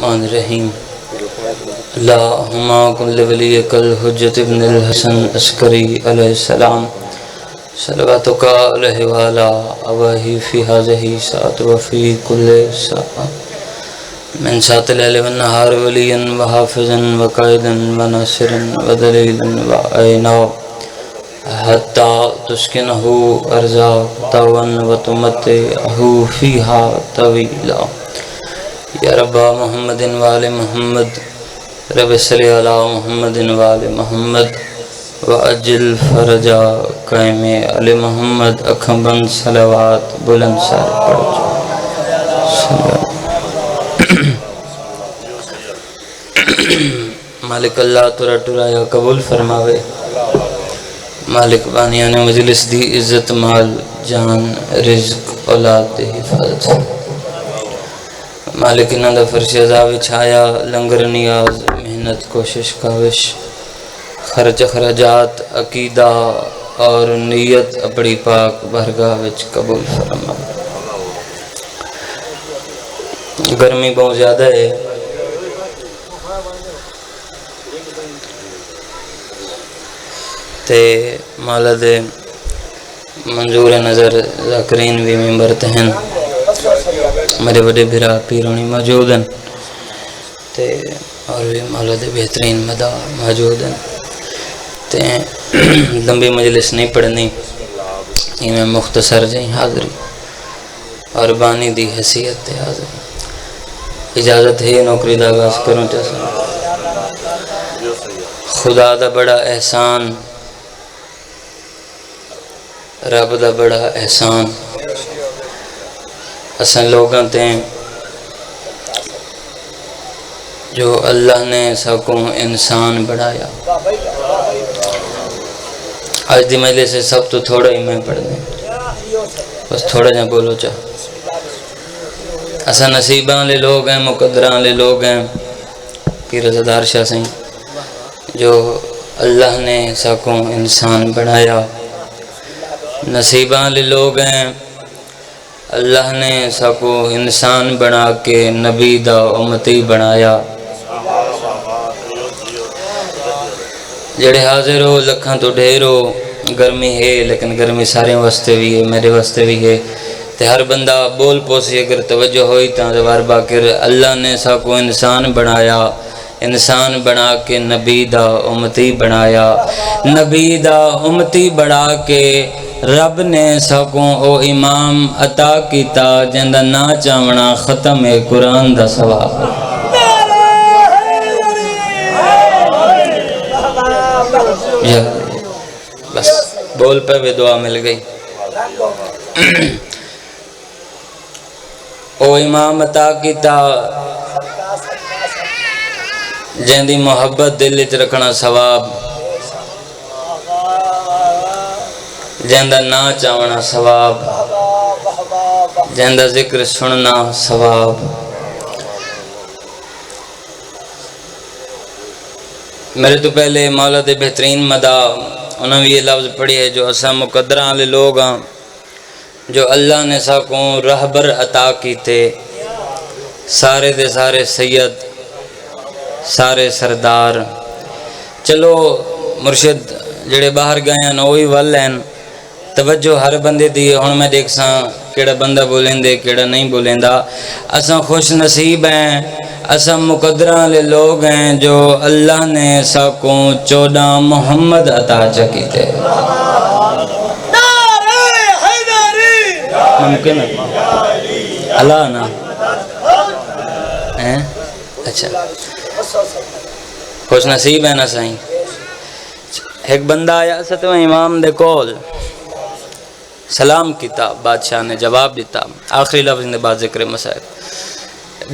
الرحمن الرحیم اللہم کل ولیک الحجت ابن الحسن عسکری علیہ السلام صلواتک علیہ وعلا اباہی فی هذه ساعت وفی کل ساعت من ساعت اللیل والنہار ولیا وحافظا وقائدا وناصرا ودلیلا وعینا حتی تسکنہ ارضا طوعا وتمتعہ فیہا طویلا یا رب محمد وآل محمد رب صلی علی محمد وآل محمد وعجل فرجا قائم علی محمد اکھم بند صلوات بلند سار پڑھ مالک اللہ ترا ٹرایا قبول فرماوے مالک بانیان مجلس دی عزت مال جان رزق اولاد دی حفاظت مالک انہاں دا فرش عذاب چھایا لنگر نیاز محنت کوشش کاوش خرچ اخراجات عقیدہ اور نیت اپنی پاک بارگاہ وچ قبول فرما گرمی بہت زیادہ ہے تے مالا دے منظور نظر ذاکرین بھی ممبر تہن میرے بڑے بھرا پیرونی موجود ہیں تے اور بھی مولا دے بہترین مدہ موجود ہیں تے لمبی مجلس نہیں پڑھنی یہ میں مختصر جائیں حاضری اور بانی دی حیثیت تے حاضری اجازت ہے نوکری دا آغاز کروں چاہتا خدا دا بڑا احسان رب دا بڑا احسان اساں لوگاں تے جو اللہ نے ساکوں انسان بڑھایا آج دی مجلس سے سب تو تھوڑا ہی میں پڑھ دیں بس تھوڑا جہاں بولو چاہ اساں نصیبان لے لوگ ہیں مقدران لے لوگ ہیں پیر رضادار شاہ سہیں جو اللہ نے ساکوں انسان بڑھایا نصیبان لے لوگ ہیں اللہ نے ساکو انسان بنا کے نبی دا امتی بنایا جڑے حاضر ہو لکھاں تو ڈھیرو گرمی ہے لیکن گرمی سارے واسطے بھی ہے میرے واسطے بھی ہے تے ہر بندہ بول پوسی اگر توجہ ہوئی تاں دوار باکر اللہ نے ساکو انسان بنایا انسان بنا کے نبی دا امتی بنایا نبی دا امتی بنا کے رب نے ساکوں او امام عطا کیتا جندہ نا چاونا ختم قرآن دا ثواب بس بول پہ بھی دعا مل گئی او امام عطا کیتا جندی محبت دل وچ رکھنا ثواب جندہ نا چاونا ثواب جندہ ذکر سننا ثواب میرے تو پہلے مولا دے بہترین مدہ انہوں نے یہ لفظ پڑھی ہے جو اسا مقدران لے لوگ ہیں جو اللہ نے ساکوں رہبر عطا کیتے سارے دے سارے سید سارے سردار چلو مرشد جڑے باہر گئے ہیں نوئی والین توجہ ہر بندے دی ہن میں دیکھ ساں کیڑا بندہ بولیں دے کیڑا نہیں بولیں دا اساں خوش نصیب ہیں اساں مقدران لے لوگ ہیں جو اللہ نے ساکوں 14 محمد عطا چکیتے ممکن ہے اللہ نا اچھا خوش نصیب ہے نا سائیں ایک بندہ آیا ستوہ امام دے کول سلام کیتا بادشاہ نے جواب دیتا آخری لفظ نے بعد ذکر مسائل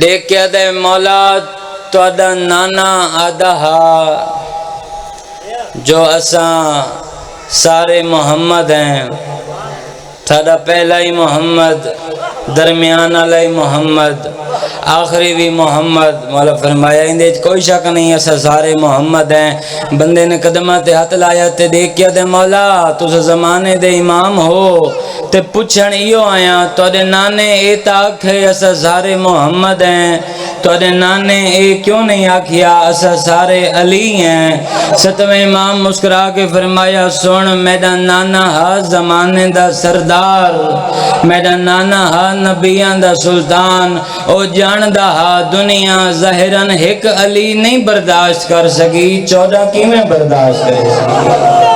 دیکھ کیا دے مولا تو ادا نانا آدھا جو اساں سارے محمد ہیں تھاڑا پہلا ہی محمد درمیان علی محمد آخری بھی محمد مولا فرمایا اندے کوئی شک نہیں ایسا سارے محمد ہیں بندے نے قدمہ تے ہاتھ لایا تے دیکھ کیا دے مولا تو زمانے دے امام ہو تے پوچھن ایو آیا تو دے نانے اے تاک ہے ایسا سارے محمد ہیں تھوڑے نانے اے کیوں نہیں آکھیا اسا سارے علی ہیں؟ ستویں امام مسکرا کے فرمایا سن میرا نانا ہا زمانے دا سردار، میرا نانا ہا نبیان دا سلطان، او جاندہ ہا دنیا ظاہراً ایک علی نہیں برداشت کر سکی، 14 کی میں برداشت کر سکی؟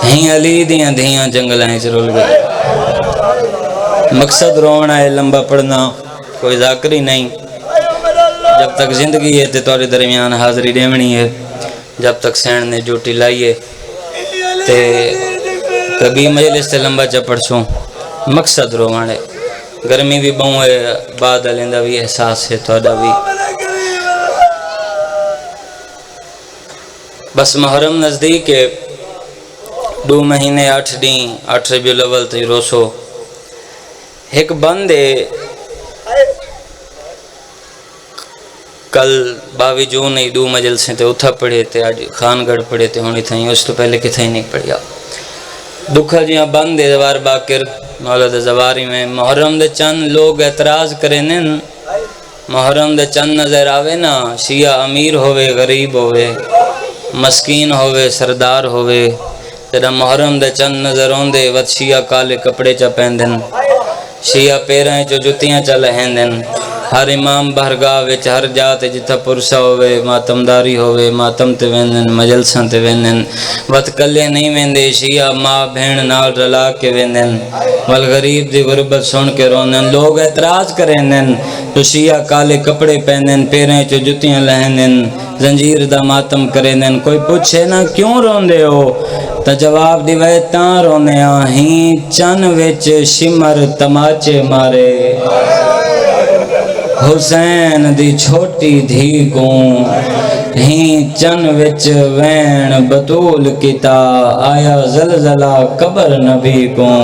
ہی علی دیاں دھیاں جنگلائیں چرول گئے۔ مقصد رونا ہے لمبا پڑھنا، کوئی ذاکری نہیں۔ جب تک زندگی ہے تے توڑے درمیان حاضری دیونی ہے، جب تک سین نے ڈیوٹی لائیے تے کبھی مجلس تے لمبا چپڑ سوں، مقصد رونا ہے۔ گرمی بھی بہوں ہے، بعد علیندہ بھی احساس ہے توڑا بھی۔ بس محرم نزدیک ہے، 2 مہینے 8 دن 8 ربیع الاول تے روسو ایک بندے کل 22 جون نہیں 2 مجلسیں تے اتھا پڑھے تے آج خان گڑھ پڑھے تے ہونی تھیں، اس تو پہلے کتھیں نہیں پڑھیا دکھا جیاں بندے دوار باکر مولد زواری میں محرم دے چند لوگ اعتراض کریں محرم دے چند نظر آوے نا، شیعہ امیر ہوئے غریب ہوئے مسکین ہوئے سردار ہوئے، تیرا محرم دے چند نظر ہوندے وقت شیعہ کالے کپڑے چا پہندن، شیعہ پیرائیں جو جتیاں چا لہندن، ہر امام بہرگاہ وچ ہر جاتے جتھا پرسا ہوئے ماتمداری ہوئے ماتم تے ویندن مجلساں تے ویندن، وقت کلے نہیں ویندے شیعہ ماں بہن نال رلا کے ویندن، والغریب دی غربت سن کے روندن۔ لوگ اعتراض کریں تو شیعہ کالے کپڑے پہندن پیرائیں جو جتیاں لہندن زنجیر دا ماتم کریں، کوئی پوچھے نا کیوں روندے ہو تا جواب دیوائے تاں رونے آہیں چن وچ شمر تماچے مارے، حسین دی چھوٹی دھی کوں ہی چن وچ وین بطول کتا، آیا زلزلہ قبر نبی کوں۔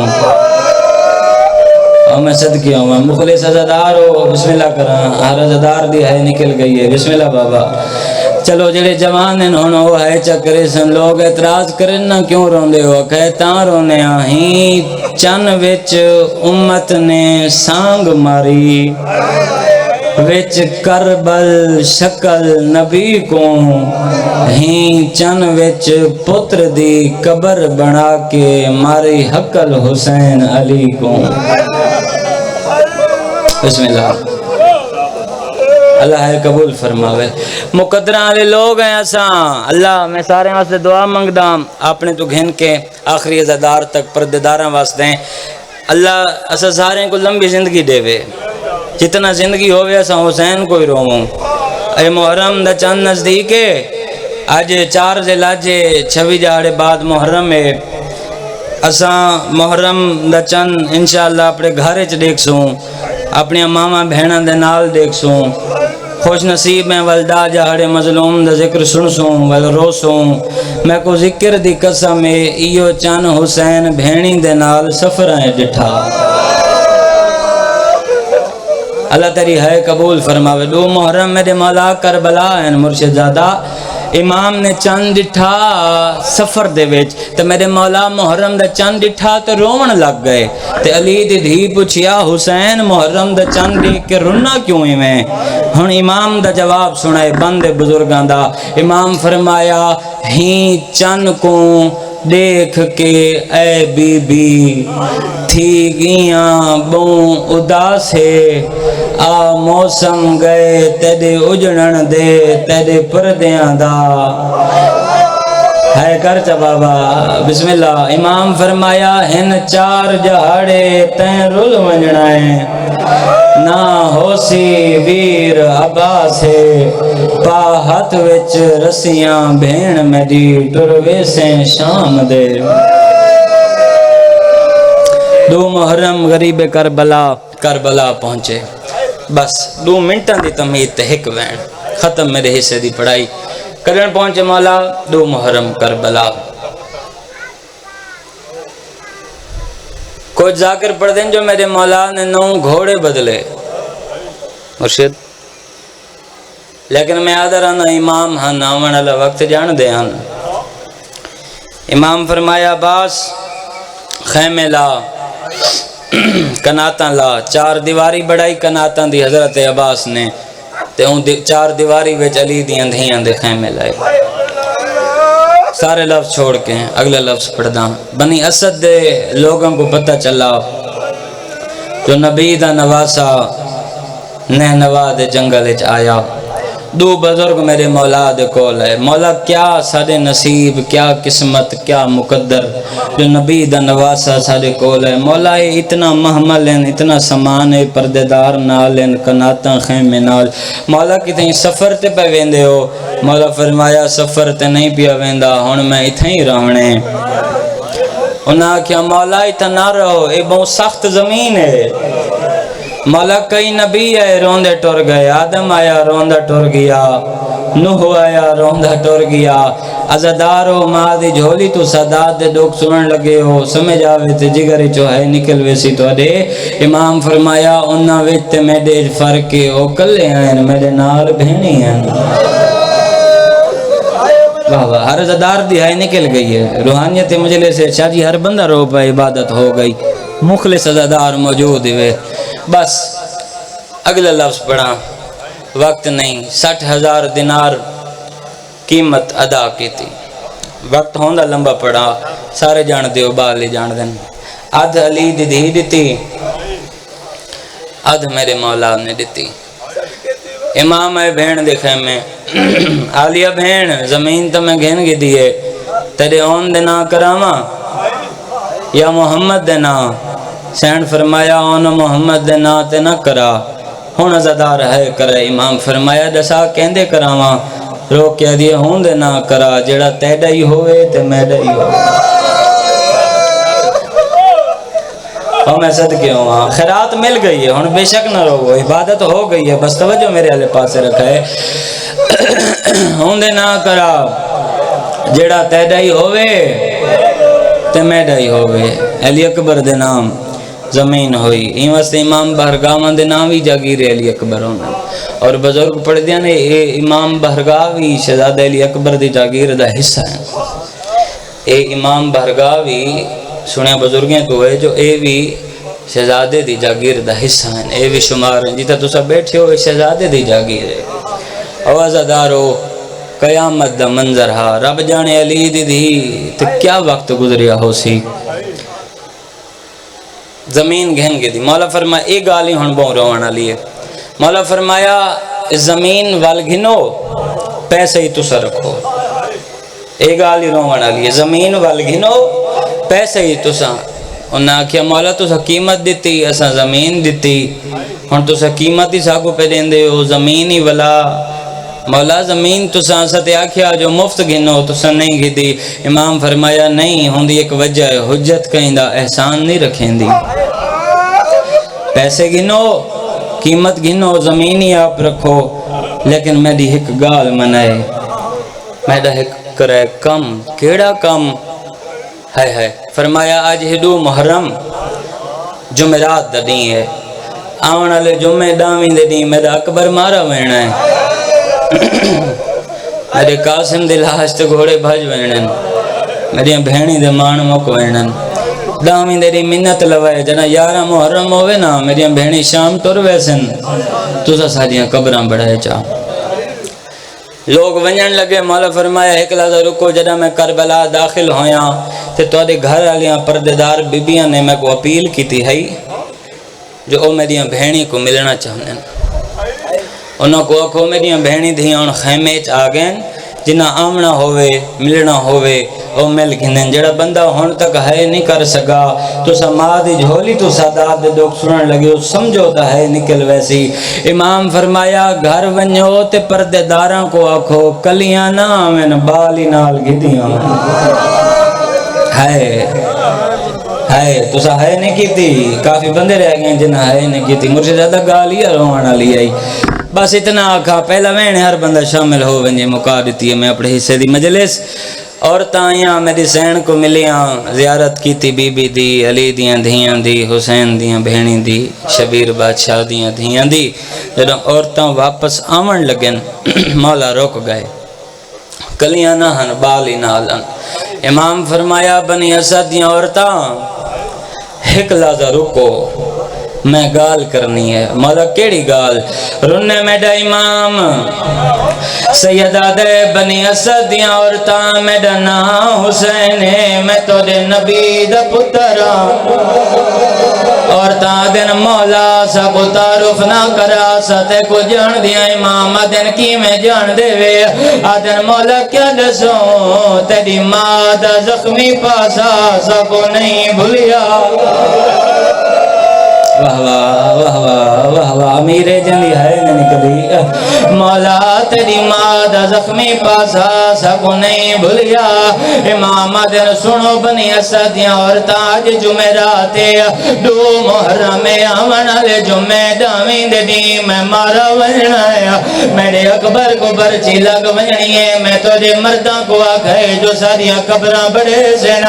اور میں صدقی ہوں مخلص عزادار ہو، بسم اللہ کران ہر عزادار دی ہے نکل گئی ہے، بسم اللہ بابا۔ چلو جڑے جوان ہیں انہوں وہ ہے چکرے سن، لوگ اعتراض کریں نا کیوں روندے ہو، کہتاں رونے آہیں چن وچ امت نے سانگ ماری، وچ کربل شکل نبی کو ہی چن وچ پتر دی قبر بنا کے ماری حقل حسین علی کو۔ بسم اللہ اللہ ہے قبول فرماوے۔ مقدرہ والے لوگ ہیں اساں، اللہ میں سارے واسطے دعا منگدا اپنے تو گھن کے آخری عزادار تک پردیداراں واسطے اللہ اساں سارے کو لمبی زندگی دے وے، جتنا زندگی ہوئے اساں حسین کو ہی روموں۔ اے محرم دا چند نزدیک ہے، آج 4 ذیلاجے 26 جہاڑے بعد محرم ہے، اساں محرم دا چند انشاءاللہ اپنے گھرے چ دیکھ سوں، اپنی ماما بہناں دے نال دیکھ سوں، خوش نصیب میں والدہ جہاڑے مظلوم دا ذکر سن سوں ول رو سوں، میں کو ذکر دی قسم ہے ایو چن حسین بہنی دے نال سفرائیں ڈٹھا۔ اللہ تیری ہے قبول فرماوے۔ 2 محرم میرے مولا کربلا ہیں مرشد زادہ امام نے چند ڈٹھا سفر دے وچ تے میرے مولا محرم دا چند ڈٹھا تے روون لگ گئے تے علی دی دھی پوچھیا حسین محرم دا چند دیکھ کے رونا کیوں میں؟ ہن امام دا جواب سنائے بندے بزرگاں دا۔ امام فرمایا ہی چند کو دیکھ کے اے بی بی تھی گیاں بوں اداسے، آ موسم گئے تیرے اجڑن دے تیرے پردیاں دا، ہے کر چا بابا بسم اللہ۔ امام فرمایا ہن 4 جہاڑے تین رول ونجنائیں، نہ ہوسی ویر عباسے، پا ہاتھ وچ رسیاں بھین میری ٹروے سے شام دے۔ 2 محرم غریب کربلا پہنچے، بس 2 منٹاں دی تمہید تے ہک وین ختم میرے حصے دی پڑھائی کرن پہنچے مولا 2 محرم کربلا۔ کچھ ذاکر پڑھ دیں جو میرے مولا نے 9 گھوڑے بدلے مرشد، لیکن میں آدھا رہنا امام ہاں ناون اللہ وقت جان دے ہاں۔ امام فرمایا باس خیمے لا کناتاں لا، چار دیواری بڑائی کناتاں دی حضرت عباس نے تے ان چار دیواری وچ علی دیاں دھیاں دے خیمے لائے۔ سارے لفظ چھوڑ کے اگلا لفظ پڑھدا، بنی اسد دے لوگوں کو پتہ چلا جو نبی دا نواسا نہنوا دے جنگل وچ آیا، دو بزرگ میرے مولا دے کول ہے، مولا کیا سارے نصیب، کیا قسمت، کیا مقدر جو نبی دا نواسا سارے کول ہے، مولا یہ اتنا محمل ہیں، اتنا سامان ہے، پردے دار نال ہیں، کناتاں خیمے نال، مولا کتیں سفر تے پہ ویندے ہو؟ مولا فرمایا سفر تے نہیں پیا ویندا، ہن میں اتھے ہی رہنے۔ انہاں کیا مولا اتنا نہ رہو، یہ بہت سخت زمین ہے۔ مولا کئی نبی آئے روندے ٹر گئے، آدم آیا روندہ ٹر گیا، نوح آیا روندہ ٹر گیا، عزادارو ماں دی جھولی تو سادات دے دکھ سنن لگے ہو، سمجھ آوے تے جگری چوہے نکل ویسی تو دے۔ امام فرمایا انہاں وچ تے میرے فرق ہے، او کلے ہیں میرے نال بہنی ہیں۔ واہ واہ، ہر عزادار دی ہائے نکل گئی ہے، روحانیت مجلس سے شاہ جی ہر بندہ رو پہ عبادت ہو گئی، مخلص عزادار موجود ہوئے۔ بس اگلا لفظ پڑھا، وقت نہیں، 60,000 دینار قیمت ادا کی تھی، وقت ہوندہ لمبا پڑھا، سارے جان دیو بالی جان دن، ادھ علی دی دھی دیتی، ادھ میرے مولا نے دیتی۔ امام ہے بھین دکھے میں، آلیہ بھین زمین تو میں گھن گی دیئے، تیرے اون دینا کراما یا محمد دینا؟ سین فرمایا اون محمد دینا تے نہ کرا، ہون عزادار ہے کرے۔ امام فرمایا دسا کہندے کراما؟ رو کیا دیئے ہون دینا کرا، جڑا تیڑا ہی ہوئے تے میڑا ہی ہوئے۔ اور میں صدقے ہوں، خیرات مل گئی ہے، ہن بے شک نہ رو، عبادت ہو گئی ہے، بس توجہ میرے علیہ پاسے رکھا ہے۔ ہون دینا کرا، جڑا تیڑا ہی ہوئے تے میڑا ہی ہوئے۔ علی اکبر دے نام زمین ہوئی، این واسطے امام بہرگاہ دے نام ہی جاگیر علی اکبر ہونا، اور بزرگ پڑھ دیا نے اے امام بہرگاہ بھی شہزادہ علی اکبر دی جاگیر دا حصہ ہے۔ اے امام بہرگاہ بھی سنیا بزرگیں تو ہے جو اے بھی شہزادے دی جاگیر دا حصہ ہیں، اے بھی شمار ہیں، جیتا تو سب بیٹھے ہو شہزادے دی جاگیر ہے۔ آوازدارو قیامت دا منظر ہا، رب جانے علی دی دی تو کیا وقت گزریا ہو سی۔ زمین گھن گئی دی، مولا فرمایا ایک گالی ہن بہن روانا لیے، مولا فرمایا زمین وال گھنو پیسے ہی تو سر رکھو، ایک گالی روانا لیے زمین وال گھنو پیسے ہی تو سا۔ انہاں کیا مولا تو سا قیمت دیتی، اسا زمین دیتی، ہن تو سا قیمت ہی ساکو پہ دین دے ہو، زمین ہی ولا مولا زمین تو سا تے آکھیا جو مفت گھنو تو سا نہیں گھدی۔ امام فرمایا نہیں ہوندی ایک وجہ ہے، حجت کہیں دا احسان نہیں رکھیں دی، پیسے گھنو قیمت گھنو زمین ہی آپ رکھو، لیکن میری ایک گال منائے، میرا ایک کرے کم، کیڑا کم ہے فرمایا آج ہدو محرم جمعرات دا دین ہے، آون والے جمعے داویں دے دین میرا اکبر مارا وینا ہے، میرے قاسم دے لاش تے گھوڑے بھج وینن، میری بہنی دے مان مک وینن، داویں دے دی منت لوائے جنا 11 محرم ہوئے نا میری بہنی شام ٹر ویسن تو سا ساریاں قبراں بڑھائے چاہ۔ لوگ ونجن لگے، مولا فرمایا ایک لحظہ رکو، جدا میں کربلا داخل ہویاں تے تو دے گھر والیاں پردیدار بیبیاں نے میں کو اپیل کی تھی ہے جو او میری بہنی کو ملنا چاہنے، انہوں کو آکھو میری بہنی دھی ان خیمے چ آ گئے جنہ آمنا ہوئے ملنا ہوئے او مل گھنن، جڑا بندہ ہون تک ہے نہیں کر سکا تو سا ماں دی جھولی تو سادات دے دکھ سنن لگے ہو، سمجھو تا ہے نکل ویسی۔ امام فرمایا گھر ونجو تے پردے داراں کو آکھو کلیاں نہ آمین بالی نال گھدیاں ہے تو سا ہے نہیں کی تھی، کافی بندے رہ گئے جنہ ہے نہیں کی تھی، مرشد زیادہ گالی روانا لی آئی، بس اتنا آکھا پہلا وینے ہر بندہ شامل ہو ونجے مکا دیتی ہے۔ میں اپنے حصے دی مجلس عورتاں آئیاں میری سین کو ملیاں، زیارت کی تھی بی بی دی، علی دیاں دھیاں دی، حسین دیاں بہنی دی، شبیر بادشاہ دیاں دھیاں دی، جب عورتاں واپس آمن لگن مولا روک گئے، کلیاں نہ ہن بالی نالن۔ امام فرمایا بنی اسد دیاں عورتاں ایک لحظہ رکو، میں گال کرنی ہے۔ مولا کیڑی گال؟ رنے میڈا امام سیدہ دے بنی اسد دیاں عورتاں، میڈا نام حسین ہے، میں تو دے نبی دا پترا، عورتاں دن مولا سب تعارف نہ کرا ستے کو جان دیا امام دن کی میں جان دے وے آدن مولا کیا دسوں تیری ماں دا زخمی پاسا سب نہیں بھولیا۔ واہ واہ واہ واہ واہ واہ میرے جندی ہے نہیں کبھی مولا تیری ماں دا زخمی پاسا سب نہیں بھولیا۔ امام دن سنو بنی اسد دیاں عورتاں آج جمعرات دو محرم آمن والے جمعے داویں دے دی میں مارا ونجنا ہے میرے اکبر کو برچی لگ ونجنی ہے میں تو دے مرداں کو آکھے جو ساریاں قبراں بڑے سن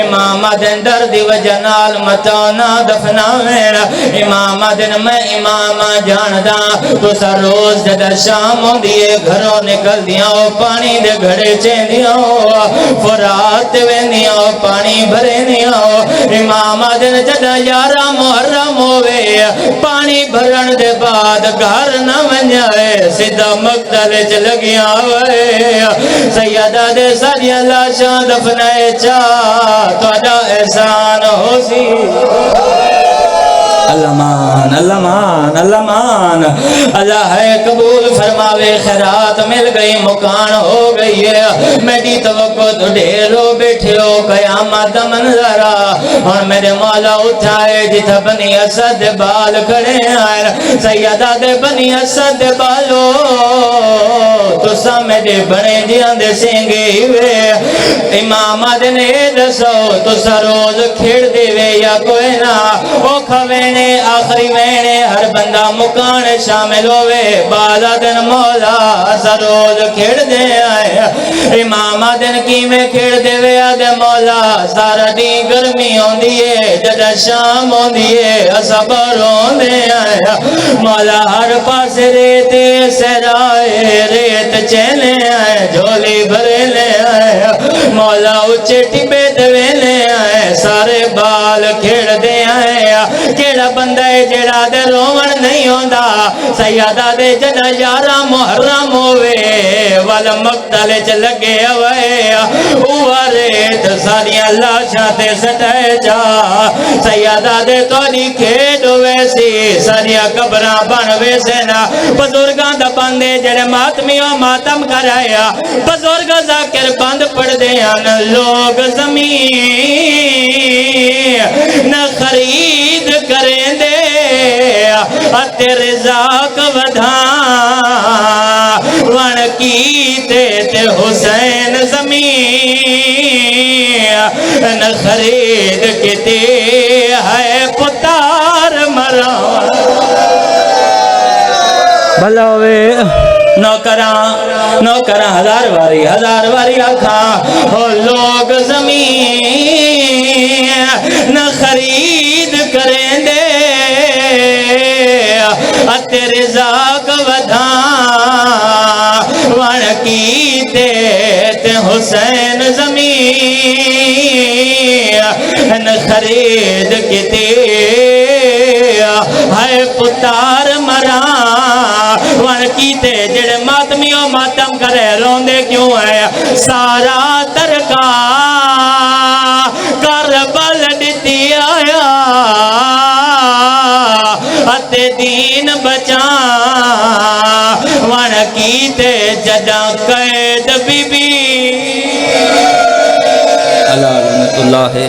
امام دن در دی وجہ نال متانا دفنا میرا امام دن میں امام جاندہ تو سر روز جدہ شام ہوں دیئے گھروں نکل دیاں پانی دے گھڑے چین دیاں فرات وین دیاں پانی بھرے دیاں امام دن جدہ یارہ محرم ہوئے پانی بھرن دے بعد گھر نہ ونجائے سیدھا مقتل چلگیاں ہوئے سیدہ دے ساریاں لاشاں دفنائے چاہ تو ادا احسان ہو سی۔ اللہ مان اللہ مان اللہ مان اللہ ہے قبول فرماوے خیرات مل گئی مکان ہو گئی ہے میری توقع تو ڈھیرو بیٹھو قیامت منظرہ اور میرے مولا اٹھائے جتھا بنی اسد بال کھڑے آئے سیدہ دے بنی اسد بالو تو سا میرے بڑے جیان دے سینگے ہوئے امام دنے دسو تو سا روز کھیڑ دے وے یا کوئی نہ او کھوینے آخری وینے ہر بندہ مکان شامل ہوئے بازا دن مولا سروز کھیڑ دے آئے امام دن کی میں کھیڑ دے وے آدھے مولا سارا دی گرمی ہوں دیئے جدہ شام ہوں دیئے صبر ہوں دے آئے مولا ہر پاس ریت سرائے ریت چیلے آئے جھولی بھرے لے آئے مولا اچھے ٹپے دوے لے آئے سارے بال کھیڑ دے آئے کیڑا بندہ جڑا دے رومن نہیں ہوندہ سیدہ دے جدہ یارہ محرم ہوئے والا مقتل چلگے ہوئے اوارت ساریاں اللہ شاہتے سٹائے جا سیدہ دے توڑی کھیڑ ہوئے سی ساریاں قبران بانوے سینا بزرگاں دا بندے جڑے ماتمیوں ماتم کرایا بزرگ ذاکر بند پڑھ دیا نہ لوگ زمین نہ خرید کریں دے تیرے ذاک ودھاں وان کیتے تے حسین زمین نہ خرید کتے ہے پتار مران بھلا ہوئے نوکراں ہزار واری آکھاں او لوگ زمین نہ خرید کریں دے تیرے ذاک ودھاں وان کیتے تے حسین زمین نہ خرید کتے ہے پتار مراں وان کیتے جڑے ماتمیوں ماتم کرے روندے کیوں ہے سارا ترکا کربل ڈتی آیا اتے دین بچاں وان کیتے جدہ قید بی بی اللہ رحمت اللہ ہے